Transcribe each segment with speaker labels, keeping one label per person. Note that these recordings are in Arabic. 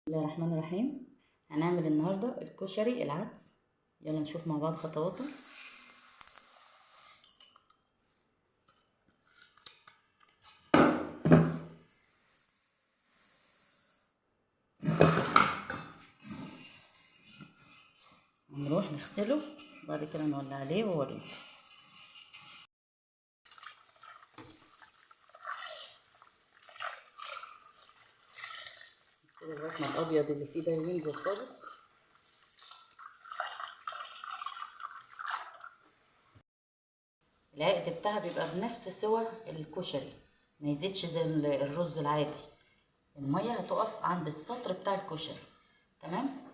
Speaker 1: بسم الله الرحمن الرحيم. هنعمل النهارده الكشري العدس. يلا نشوف مع بعض خطواته. هنروح نغسله بعد كده نولع عليه ووريه. نغسله لغايه ما الابيض اللي فيه ده ينزل خالص. العقد بتاعها بيبقى بنفس سوى الكشري، ما يزيدش زي الرز العادي. الميه هتقف عند السطر بتاع الكشري. تمام.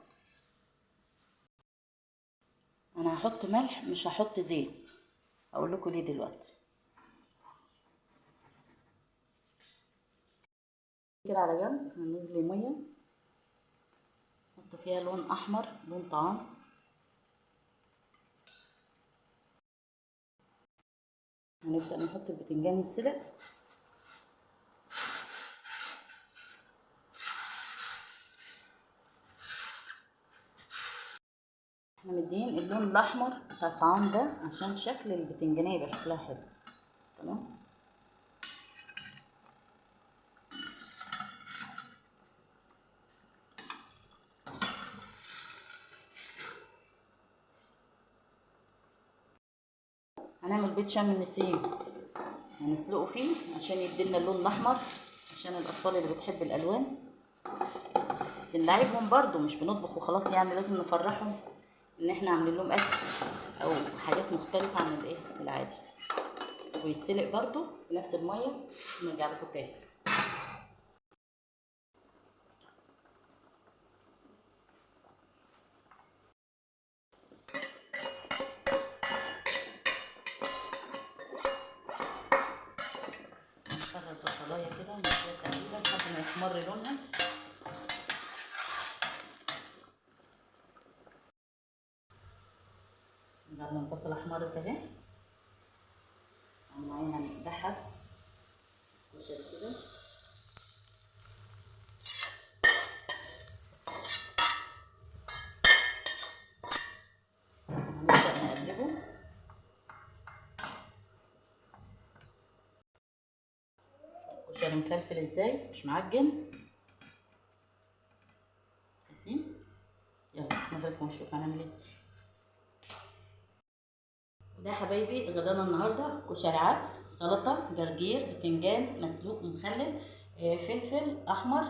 Speaker 1: انا هحط ملح مش هحط زيت، هقول لكم ليه دلوقتي. كده على جنب هنغلي ميه نحط فيها لون احمر، لون طعام. هنبدأ نحط البتنجان السلق. احنا مدين اللون الاحمر بتاع الطعام ده عشان شكل البتنجانيه يبقى شكلها حلو. تمام. هنعمل بيض شم النسيم، هنسلقه فيه عشان يدينا اللون الاحمر، عشان الاطفال اللي بتحب الالوان. بنلعبهم برضو، مش بنطبخ وخلاص، يعني لازم نفرحهم ان احنا عاملين لهم اكل او حاجات مختلفه عن الايه العادي. ويتسلق برضو بنفس الميه ونرجع لكم تاني. نفرد البصلايه كده ونسيبها تقريبا لحد ما يحمر لونها. بعد ما البصله احمرت اهي معانا هنفتحها كشري كده. هنبدأ نقلبه. الكشري مفلفل ازاي، مش معجن. شايفين؟ يلا نغرف ونشوف هنعمل ايه. وده يا حبايبي غدانا النهارده: كشري عدس، سلطه، جرجير، بتنجان مسلوق ومخلل، فلفل احمر،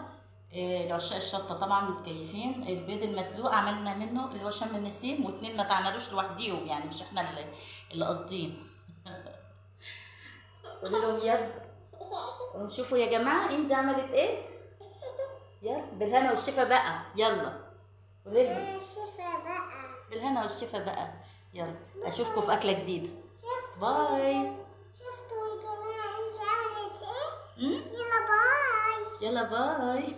Speaker 1: لعشاق الشطه طبعا متكيفين. البيض المسلوق عملنا منه اللي هو شم النسيم، واتنين ما تعملوش لوحديهم، يعني مش احنا اللي قاصدين. قولي لهم يلا ونشوفوا يا جماعه انجي عملت ايه. يلا بالهنا والشفا بقى، يلا قولي لهم الشفا بقى. بالهنا والشفا بقى. يلا اشوفكم في اكله جديده. باي. شفتوا يا جماعه انجي عملت ايه؟ يلا باي. يلا باي.